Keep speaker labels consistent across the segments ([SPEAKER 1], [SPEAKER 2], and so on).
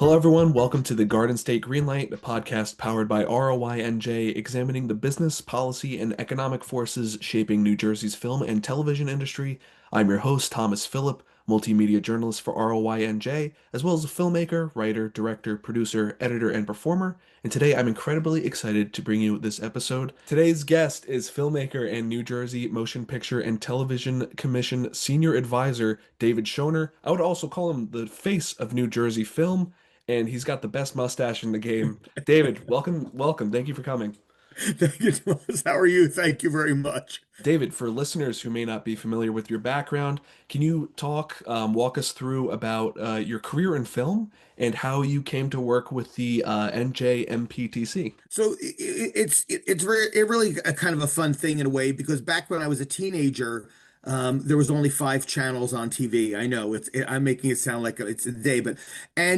[SPEAKER 1] Hello, everyone. Welcome to the Garden State Greenlight, a podcast powered by ROI-NJ, examining the business, policy, and economic forces shaping New Jersey's film and television industry. I'm your host, Thomas Phillip, multimedia journalist for ROI-NJ, as well as a filmmaker, writer, director, producer, editor, and performer. And today I'm incredibly excited to bring you this episode. Today's guest is filmmaker and New Jersey Motion Picture and Television Commission Senior Advisor David Schoner. I would also call him the face of New Jersey film, and he's got the best mustache in the game. David, welcome, welcome. Thank you for coming.
[SPEAKER 2] Thank you, Thomas. How are you? Thank you very much.
[SPEAKER 1] David, for listeners who may not be familiar with your background, can you walk us through about your career in film and how you came to work with the NJMPTC?
[SPEAKER 2] So it's really a kind of a fun thing in a way because back when I was a teenager, there was only five channels on TV. I know I'm making it sound like it's a day, but I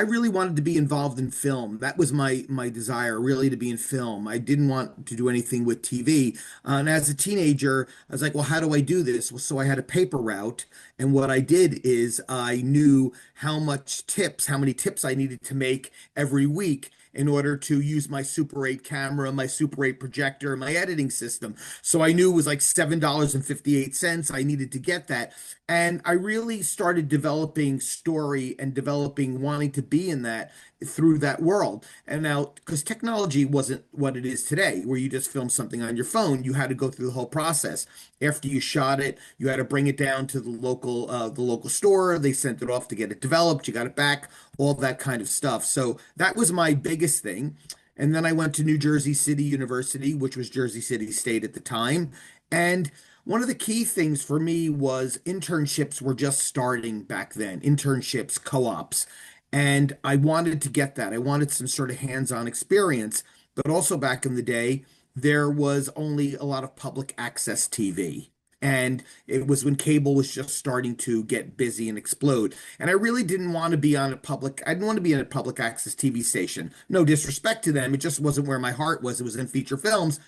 [SPEAKER 2] really wanted to be involved in film. That was my desire, really, to be in film. I didn't want to do anything with TV. And as a teenager, I was like, well, how do I do this? Well, so I had a paper route, and what I did is I knew how many tips I needed to make every week in order to use my Super 8 camera, my Super 8 projector, my editing system. So I knew it was like $7.58. I needed to get that. And I really started developing story and developing wanting to be in that through that world. And now, because technology wasn't what it is today, where you just film something on your phone, you had to go through the whole process. After you shot it, you had to bring it down to the local store. They sent it off to get it developed. You got it back, all that kind of stuff. So that was my biggest thing. And then I went to New Jersey City University, which was Jersey City State at the time. And one of the key things for me was internships were just starting back then, internships, co-ops. And I wanted to get that. I wanted some sort of hands-on experience. But also back in the day, there was only a lot of public access TV. And it was when cable was just starting to get busy and explode. And I really didn't want to be on I didn't want to be in a public access TV station. No disrespect to them. It just wasn't where my heart was. It was in feature films.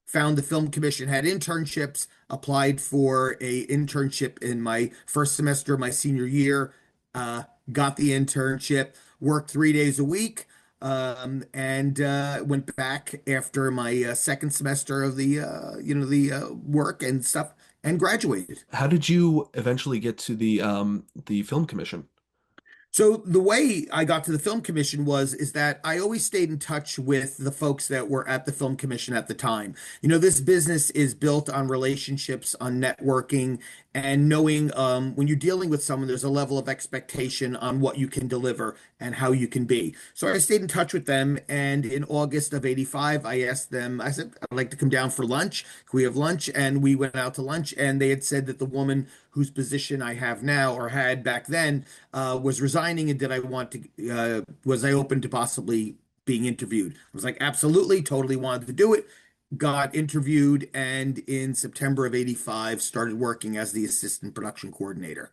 [SPEAKER 2] Found the film commission had internships, applied for a internship in my first semester of my senior year, got the internship, worked 3 days a week, and went back after my second semester of the work and stuff, and graduated.
[SPEAKER 1] How did you eventually get to the film commission?
[SPEAKER 2] So the way I got to the film commission is that I always stayed in touch with the folks that were at the film commission at the time. This business is built on relationships, on networking, and knowing when you're dealing with someone, there's a level of expectation on what you can deliver and how you can be. So I stayed in touch with them, and in August of '85, I asked them, I said, I'd like to come down for lunch. Can we have lunch? And we went out to lunch, and they had said that the woman whose position I have now or had back then was resigning, and was I open to possibly being interviewed? I was like, absolutely, totally wanted to do it. Got interviewed, and in September of '85, started working as the assistant production coordinator.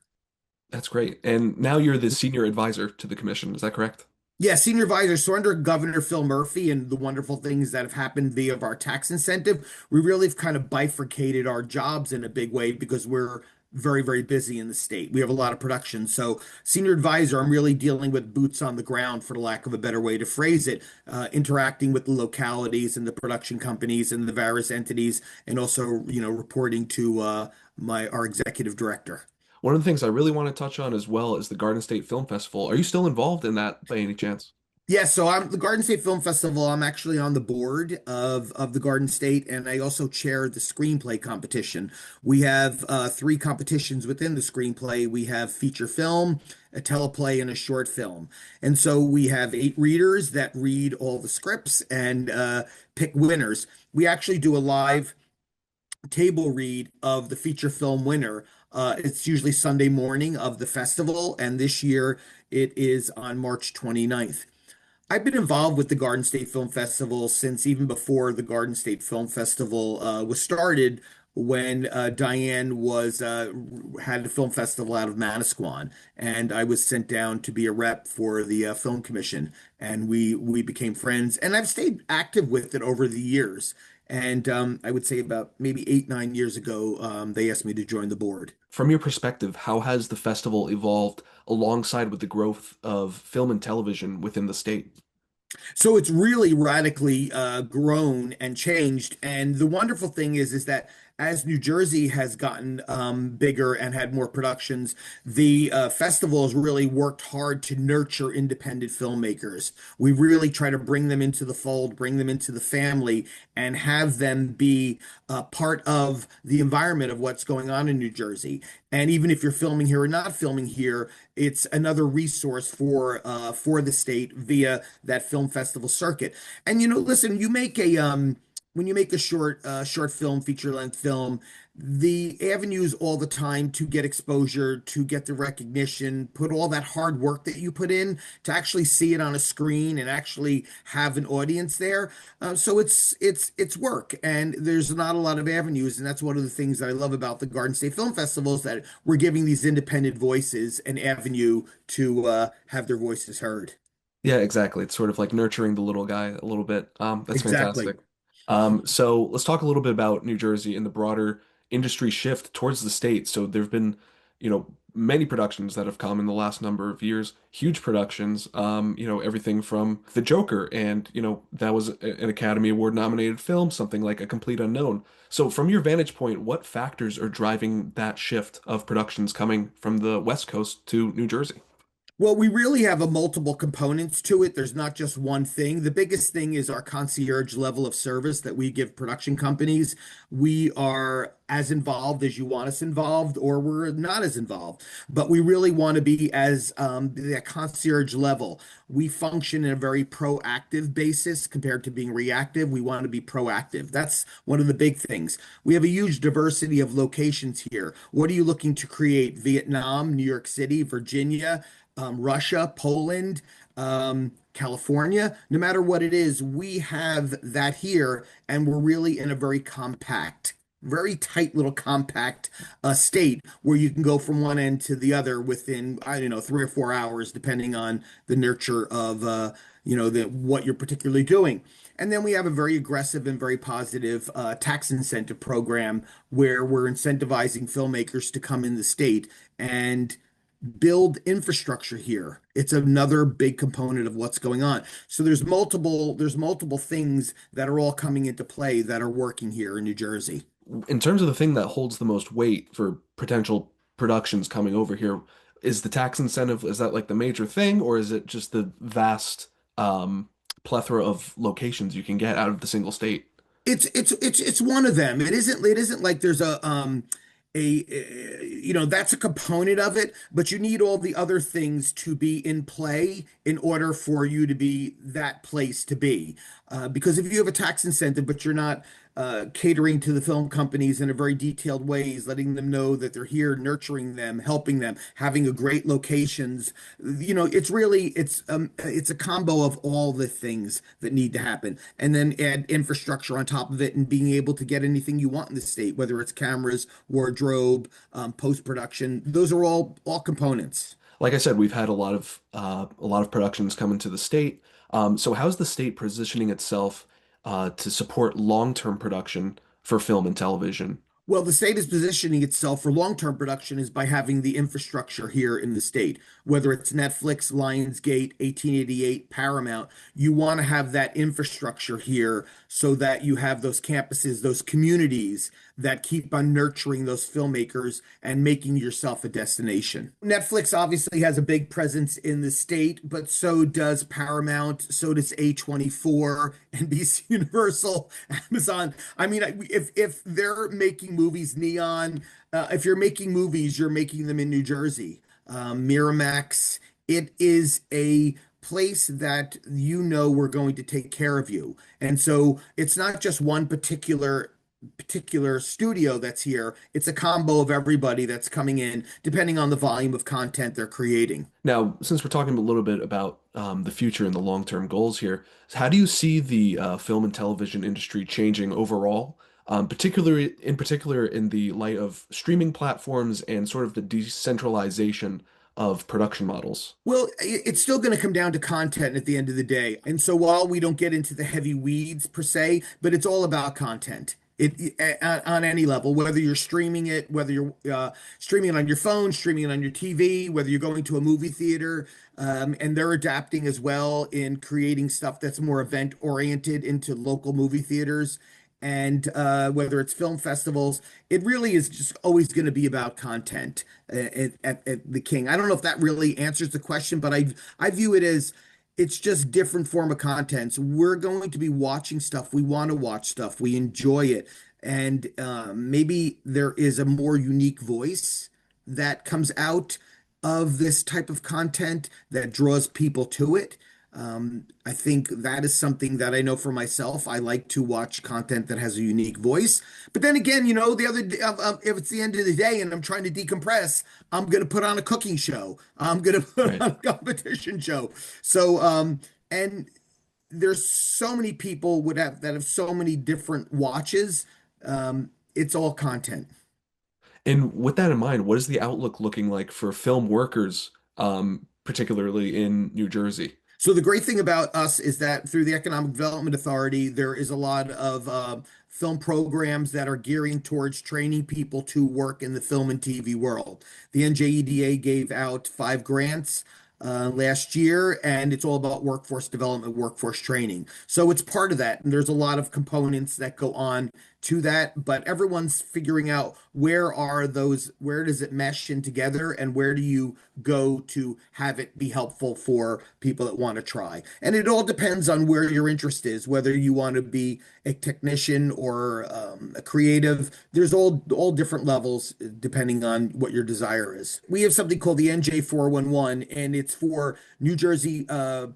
[SPEAKER 1] That's great. And now you're the senior advisor to the commission. Is that correct?
[SPEAKER 2] Yeah, senior advisor. So under Governor Phil Murphy and the wonderful things that have happened via our tax incentive, we really have kind of bifurcated our jobs in a big way because we're very, very busy in the state. We have a lot of production. So senior advisor, I'm really dealing with boots on the ground, for the lack of a better way to phrase it, interacting with the localities and the production companies and the various entities, and also, reporting to our executive director.
[SPEAKER 1] One of the things I really want to touch on as well is the Garden State Film Festival. Are you still involved in that by any chance?
[SPEAKER 2] Yeah, so I'm the Garden State Film Festival. I'm actually on the board of the Garden State, and I also chair the screenplay competition. We have three competitions within the screenplay. We have feature film, a teleplay, and a short film. And so we have eight readers that read all the scripts and pick winners. We actually do a live table read of the feature film winner. It's usually Sunday morning of the festival, and this year it is on March 29th. I've been involved with the Garden State Film Festival since even before the Garden State Film Festival was started, when Diane was had a film festival out of Manasquan, and I was sent down to be a rep for the film commission, and we became friends, and I've stayed active with it over the years. And I would say about maybe 8, 9 years ago, they asked me to join the board.
[SPEAKER 1] From your perspective, how has the festival evolved alongside with the growth of film and television within the state?
[SPEAKER 2] So it's really radically grown and changed. And the wonderful thing is that as New Jersey has gotten bigger and had more productions, the festival has really worked hard to nurture independent filmmakers. We really try to bring them into the fold, bring them into the family, and have them be part of the environment of what's going on in New Jersey. And even if you're filming here or not filming here, it's another resource for the state via that film festival circuit. And listen, you make a when you make a short film, feature length film, the avenues all the time to get exposure, to get the recognition, put all that hard work that you put in to actually see it on a screen and actually have an audience there. So it's work, and there's not a lot of avenues, and that's one of the things that I love about the Garden State Film Festival is that we're giving these independent voices an avenue to have their voices heard.
[SPEAKER 1] Yeah, exactly. It's sort of like nurturing the little guy a little bit. That's
[SPEAKER 2] Exactly.
[SPEAKER 1] fantastic. So let's talk a little bit about New Jersey and the broader industry shift towards the state. So there have been, many productions that have come in the last number of years, huge productions. Everything from The Joker, and that was an Academy Award nominated film, something like A Complete Unknown. So from your vantage point, what factors are driving that shift of productions coming from the West Coast to New Jersey?
[SPEAKER 2] Well, we really have a multiple components to it. There's not just one thing. The biggest thing is our concierge level of service that we give production companies. We are as involved as you want us involved, or we're not as involved. But we really want to be as the concierge level. We function in a very proactive basis compared to being reactive. We want to be proactive. That's one of the big things. We have a huge diversity of locations here. What are you looking to create? Vietnam, New York City, Virginia, Russia, Poland, California, no matter what it is, we have that here, and we're really in a very compact, very tight little compact state where you can go from one end to the other within, I don't know, 3 or 4 hours, depending on the nurture of, the what you're particularly doing. And then we have a very aggressive and very positive tax incentive program where we're incentivizing filmmakers to come in the state and build infrastructure here. It's another big component of what's going on. So there's multiple things that are all coming into play that are working here in New Jersey.
[SPEAKER 1] In terms of the thing that holds the most weight for potential productions coming over here, is the tax incentive, is that like the major thing, or is it just the vast plethora of locations you can get out of the single state?
[SPEAKER 2] It's one of them. It isn't like there's that's a component of it, but you need all the other things to be in play in order for you to be that place to be. Because if you have a tax incentive, but you're not catering to the film companies in a very detailed ways, letting them know that they're here, nurturing them, helping them, having a great locations. It's a combo of all the things that need to happen, and then add infrastructure on top of it, and being able to get anything you want in the state, whether it's cameras, wardrobe, post production. Those are all components.
[SPEAKER 1] Like I said, we've had a lot of productions come into the state. So how's the state positioning itself to support long-term production for film and television?
[SPEAKER 2] Well, the state is positioning itself for long-term production is by having the infrastructure here in the state, whether it's Netflix, Lionsgate, 1888, Paramount. You want to have that infrastructure here so that you have those campuses, those communities that keep on nurturing those filmmakers and making yourself a destination. Netflix obviously has a big presence in the state, but so does Paramount, so does A24, NBC Universal, Amazon. I mean, if they're making movies, Neon, if you're making movies, you're making them in New Jersey. Miramax, it is a place that we're going to take care of you. And so it's not just one particular studio that's here. It's a combo of everybody that's coming in, depending on the volume of content they're creating.
[SPEAKER 1] Now, since we're talking a little bit about the future and the long-term goals here, how do you see the film and television industry changing overall, particularly in the light of streaming platforms and sort of the decentralization of production models.
[SPEAKER 2] Well, it's still going to come down to content at the end of the day. And so while we don't get into the heavy weeds per se, but it's all about content. On any level, whether you're streaming it, whether you're streaming it on your phone, streaming it on your TV, whether you're going to a movie theater, and they're adapting as well in creating stuff that's more event oriented into local movie theaters, and whether it's film festivals, it really is just always going to be about content at the King. I don't know if that really answers the question, but I view it as it's just different form of content. So we're going to be watching stuff. We want to watch stuff. We enjoy it. And maybe there is a more unique voice that comes out of this type of content that draws people to it. I think that is something that I know for myself. I like to watch content that has a unique voice. But then again, the other day, if it's the end of the day and I'm trying to decompress, I'm going to put on a cooking show. I'm going to put
[SPEAKER 1] Right.
[SPEAKER 2] on a competition show. So, and there's so many people that have so many different watches. It's all content.
[SPEAKER 1] And with that in mind, what is the outlook looking like for film workers, particularly in New Jersey?
[SPEAKER 2] So the great thing about us is that through the Economic Development Authority, there is a lot of film programs that are gearing towards training people to work in the film and TV world. The NJEDA gave out 5 grants last year, and it's all about workforce development, workforce training. So it's part of that, and there's a lot of components that go on to that, but everyone's figuring out where does it mesh in together, and where do you go to have it be helpful for people that want to try. And it all depends on where your interest is, whether you want to be a technician or a creative. There's all different levels depending on what your desire is. We have something called the NJ 411, and it's for New Jersey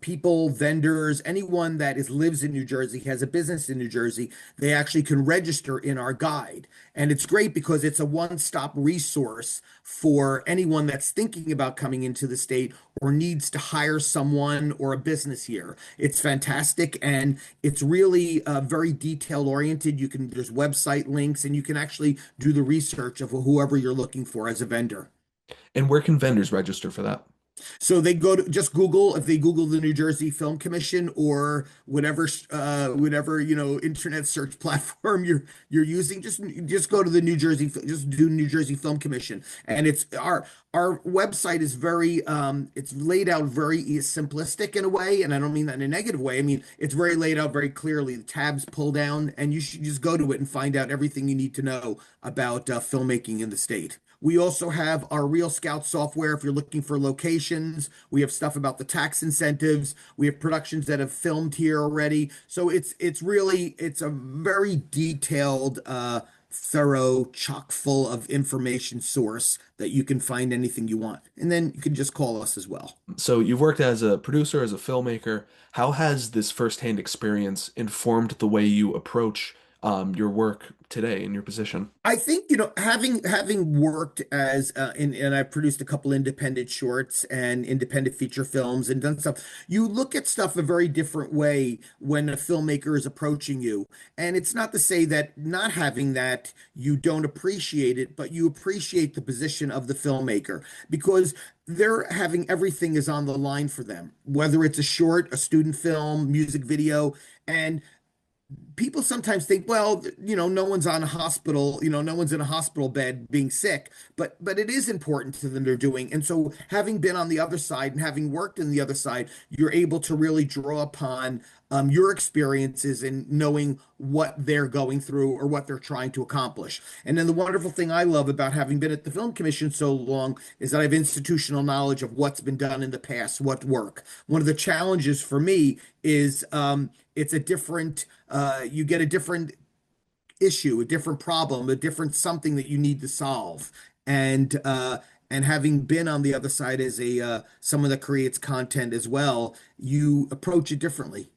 [SPEAKER 2] people, vendors, anyone that lives in New Jersey, has a business in New Jersey. They actually can register in our guide. And it's great because it's a one-stop resource for anyone that's thinking about coming into the state or needs to hire someone or a business here. It's fantastic, and it's really very detail oriented. There's website links, and you can actually do the research of whoever you're looking for as a vendor.
[SPEAKER 1] And where can vendors register for that?
[SPEAKER 2] So they go to just Google, if they Google the New Jersey Film Commission or whatever internet search platform you're using, just go to the New Jersey, just do New Jersey Film Commission. And it's our website is very it's laid out very simplistic in a way, and I don't mean that in a negative way. I mean, it's very laid out very clearly. The tabs pull down, and you should just go to it and find out everything you need to know about filmmaking in the state. We also have our Real Scout software if you're looking for locations. We have stuff about the tax incentives. We have productions that have filmed here already. So it's a very detailed, thorough, chock full of information source that you can find anything you want. And then you can just call us as well.
[SPEAKER 1] So you've worked as a producer, as a filmmaker. How has this firsthand experience informed the way you approach your work today in your position?
[SPEAKER 2] I think, having worked as and I produced a couple independent shorts and independent feature films and done stuff, you look at stuff a very different way when a filmmaker is approaching you. And it's not to say that not having that you don't appreciate it, but you appreciate the position of the filmmaker because they're having everything is on the line for them, whether it's a short, a student film, music video. And people sometimes think, well, no one's on a hospital, no one's in a hospital bed being sick, but it is important to them they're doing. And so having been on the other side and having worked in the other side, you're able to really draw upon your experiences and knowing what they're going through or what they're trying to accomplish. And then the wonderful thing I love about having been at the Film Commission so long is that I have institutional knowledge of what's been done in the past, what work. One of the challenges for me is it's a different you get a different issue, a different problem, a different something that you need to solve. And having been on the other side as a someone that creates content as well, you approach it differently.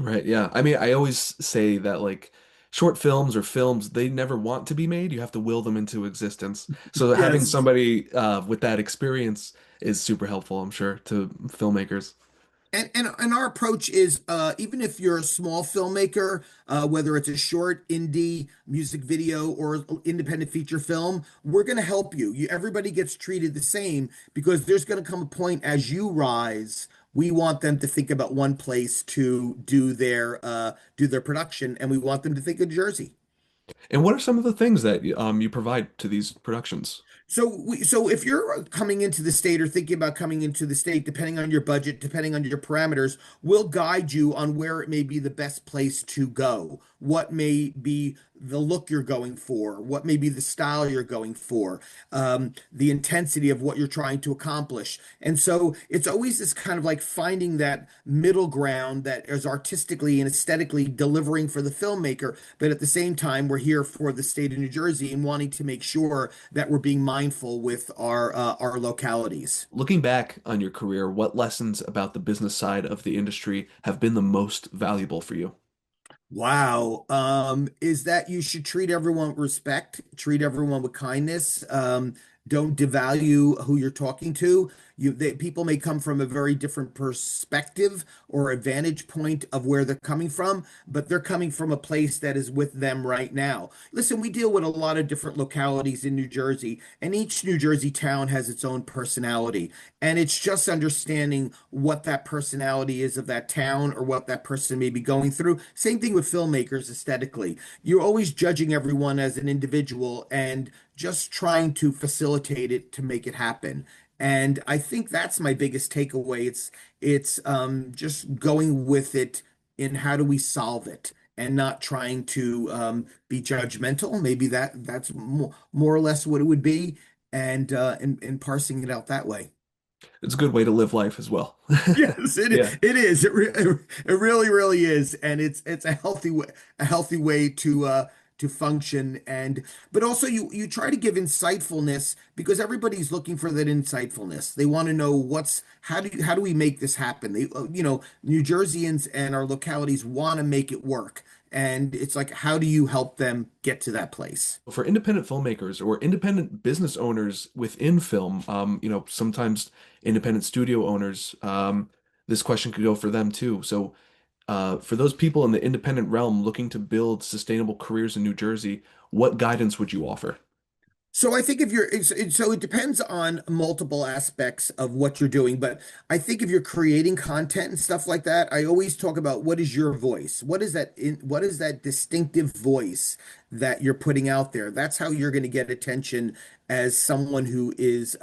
[SPEAKER 1] Right, yeah. I mean, I always say that like short films or films, they never want to be made. You have to will them into existence. So having
[SPEAKER 2] Yes.
[SPEAKER 1] somebody with that experience is super helpful, I'm sure, to filmmakers.
[SPEAKER 2] And our approach is even if you're a small filmmaker, whether it's a short indie music video or independent feature film, we're going to help you. Everybody gets treated the same because there's going to come a point as you rise. We want them to think about one place to do their production, and we want them to think of Jersey.
[SPEAKER 1] And what are some of the things that you provide to these productions?
[SPEAKER 2] So if you're coming into the state or thinking about coming into the state, depending on your budget, depending on your parameters, we'll guide you on where it may be the best place to go, what may be the look you're going for, what may be the style you're going for, the intensity of what you're trying to accomplish. And so it's always this kind of like finding that middle ground that is artistically and aesthetically delivering for the filmmaker, but at the same time, we're here for the state of New Jersey and wanting to make sure that we're being mindful with our localities.
[SPEAKER 1] Looking back on your career, what lessons about the business side of the industry have been the most valuable for you?
[SPEAKER 2] Wow. Is that you should treat everyone with respect, treat everyone with kindness. Don't devalue who you're talking to. People may come from a very different perspective or a vantage point of where they're coming from, but they're coming from a place that is with them right now. Listen, we deal with a lot of different localities in New Jersey, and each New Jersey town has its own personality. And it's just understanding what that personality is of that town or what that person may be going through. Same thing with filmmakers aesthetically. You're always judging everyone as an individual and just trying to facilitate it to make it happen. And I think that's my biggest takeaway. It's just going with it in how do we solve it and not trying to be judgmental. Maybe that's more or less what it would be, and parsing it out that way.
[SPEAKER 1] It's a good way to live life as well.
[SPEAKER 2] Yes,
[SPEAKER 1] Yeah.
[SPEAKER 2] it is. It really, really is, and it's a healthy way to function. And but also you try to give insightfulness because everybody's looking for that insightfulness. They want to know how do we make this happen? New Jerseyans and our localities want to make it work, and it's like how do you help them get to that place?
[SPEAKER 1] For independent filmmakers or independent business owners within film, sometimes independent studio owners, this question could go for them too. So, for those people in the independent realm looking to build sustainable careers in New Jersey, what guidance would you offer?
[SPEAKER 2] So I think if so it depends on multiple aspects of what you're doing, but I think if you're creating content and stuff like that, I always talk about what is your voice? What is that distinctive voice that you're putting out there? That's how you're going to get attention as someone who is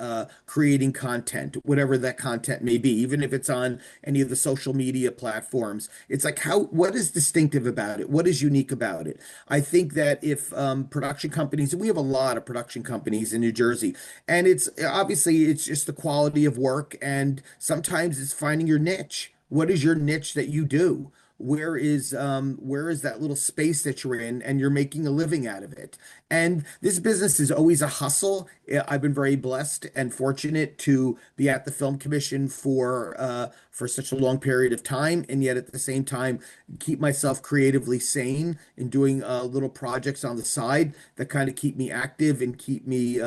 [SPEAKER 2] creating content, whatever that content may be, even if it's on any of the social media platforms. It's like what is distinctive about it? What is unique about it? I think that if production companies, and we have a lot of production companies in New Jersey, and it's obviously it's just the quality of work, and sometimes it's finding your niche. What is your niche that you do? Where is that little space that you're in and you're making a living out of it? And this business is always a hustle. I've been very blessed and fortunate to be at the Film Commission for such a long period of time, and yet at the same time keep myself creatively sane and doing little projects on the side that kind of keep me active and keep me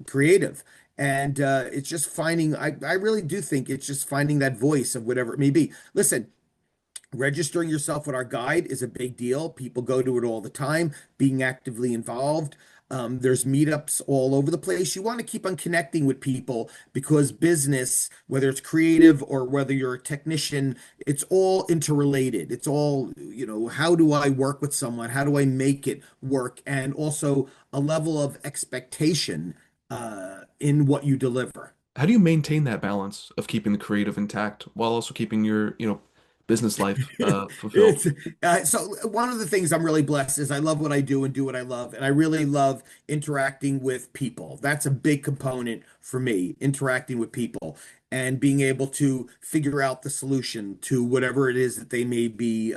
[SPEAKER 2] creative. And it's just I really do think it's just finding that voice of whatever it may be. Listen, registering yourself with our guide is a big deal. People go to it all the time, being actively involved. There's meetups all over the place. You want to keep on connecting with people because business, whether it's creative or whether you're a technician, it's all interrelated. It's all, how do I work with someone? How do I make it work? And also a level of expectation in what you deliver.
[SPEAKER 1] How do you maintain that balance of keeping the creative intact while also keeping your, business life fulfilled?
[SPEAKER 2] It's so one of the things I'm really blessed is I love what I do and do what I love, and I really love interacting with people. That's a big component for me, interacting with people and being able to figure out the solution to whatever it is that they may be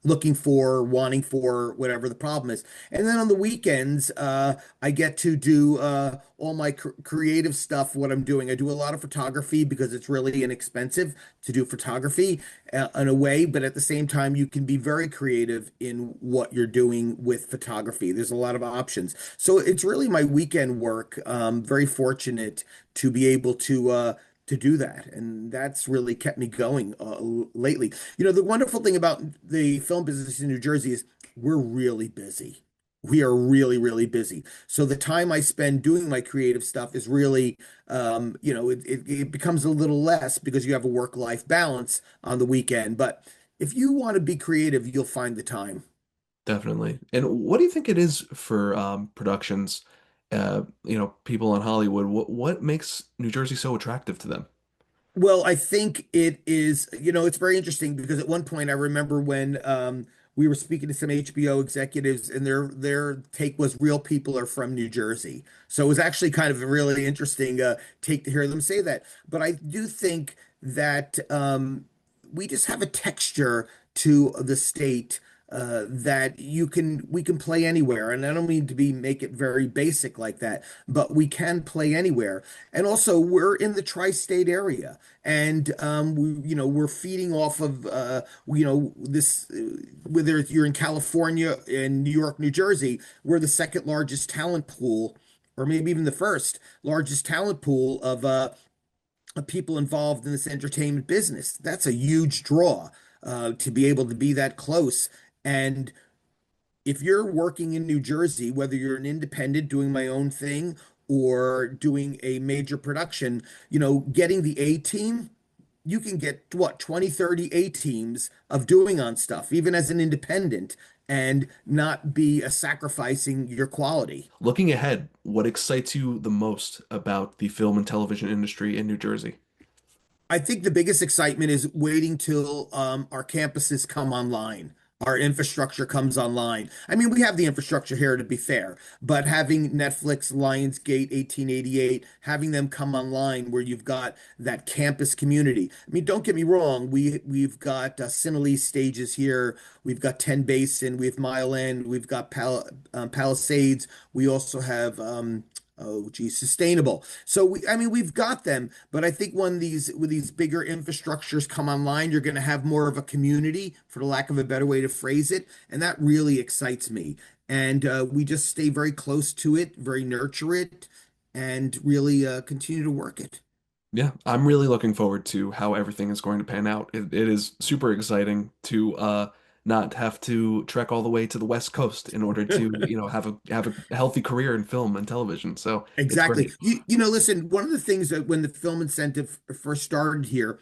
[SPEAKER 2] looking for, wanting for, whatever the problem is. And then on the weekends, I get to do all my creative stuff, what I'm doing. I do a lot of photography because it's really inexpensive to do photography in a way, but at the same time, you can be very creative in what you're doing with photography. There's a lot of options. So it's really my weekend work. Very fortunate to be able to to do that. And that's really kept me going lately. You know, the wonderful thing about the film business in New Jersey is we're really busy. We are really, really busy. So the time I spend doing my creative stuff is really, it becomes a little less because you have a work-life balance on the weekend. But if you want to be creative, you'll find the time.
[SPEAKER 1] Definitely. And what do you think it is for productions, people in Hollywood? What makes New Jersey so attractive to them?
[SPEAKER 2] Well, I think it is, it's very interesting because at one point I remember when we were speaking to some HBO executives and their take was real people are from New Jersey. So it was actually kind of a really interesting take to hear them say that. But I do think that we just have a texture to the state that we can play anywhere. And I don't mean to be make it very basic like that, but we can play anywhere. And also we're in the tri-state area, and we're feeding off of this whether you're in California, in New York, New Jersey, we're the second largest talent pool, or maybe even the first largest talent pool of people involved in this entertainment business. That's a huge draw to be able to be that close. And if you're working in New Jersey, whether you're an independent doing my own thing or doing a major production, getting the A team, you can get what, 20, 30 A teams of doing on stuff, even as an independent, and not be sacrificing your quality.
[SPEAKER 1] Looking ahead, what excites you the most about the film and television industry in New Jersey?
[SPEAKER 2] I think the biggest excitement is waiting till our campuses come online, our infrastructure comes online. I mean, we have the infrastructure here to be fair, but having Netflix, Lionsgate, 1888, having them come online where you've got that campus community. I mean, don't get me wrong, we've got Cinelli stages here, we've got 10 Basin, we have Mile End, we've got Palisades, we also have oh, geez, sustainable. So we've got them, but I think when these bigger infrastructures come online, you're going to have more of a community, for the lack of a better way to phrase it, and that really excites me. And we just stay very close to it, very nurture it, and really continue to work it.
[SPEAKER 1] Yeah, I'm really looking forward to how everything is going to pan out. It is super exciting to not have to trek all the way to the West Coast in order to, have a healthy career in film and television. So it's
[SPEAKER 2] Exactly.
[SPEAKER 1] great.
[SPEAKER 2] Listen, one of the things that when the film incentive first started here,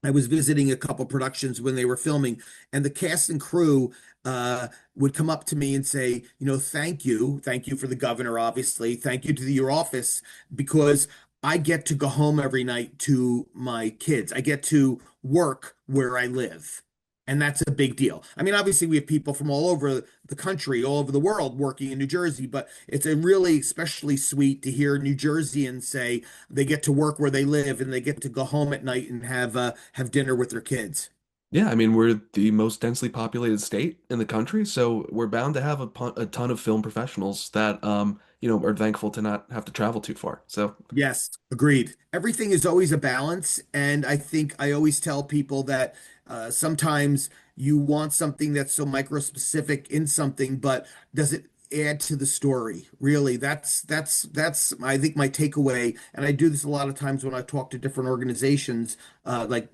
[SPEAKER 2] I was visiting a couple productions when they were filming, and the cast and crew would come up to me and say, thank you for the governor, obviously, thank you to your office, because I get to go home every night to my kids. I get to work where I live. And that's a big deal. I mean, obviously, we have people from all over the country, all over the world working in New Jersey, but it's a really especially sweet to hear New Jerseyans say they get to work where they live and they get to go home at night and have dinner with their kids.
[SPEAKER 1] Yeah, I mean, we're the most densely populated state in the country, so we're bound to have a ton of film professionals that, are thankful to not have to travel too far. So,
[SPEAKER 2] Yes, agreed. Everything is always a balance, and I think I always tell people that sometimes you want something that's so micro specific in something, but does it add to the story? Really, that's I think my takeaway, and I do this a lot of times when I talk to different organizations, like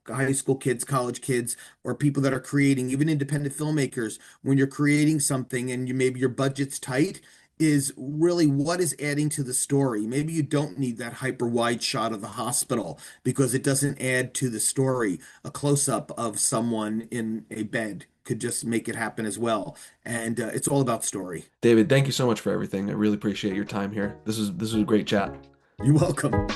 [SPEAKER 2] high school kids, college kids, or people that are creating, even independent filmmakers. When you're creating something and maybe your budget's tight, is really what is adding to the story. Maybe you don't need that hyper wide shot of the hospital because it doesn't add to the story. A close up of someone in a bed could just make it happen as well. And it's all about story.
[SPEAKER 1] David, thank you so much for everything. I really appreciate your time here. This was a great chat.
[SPEAKER 2] You're welcome.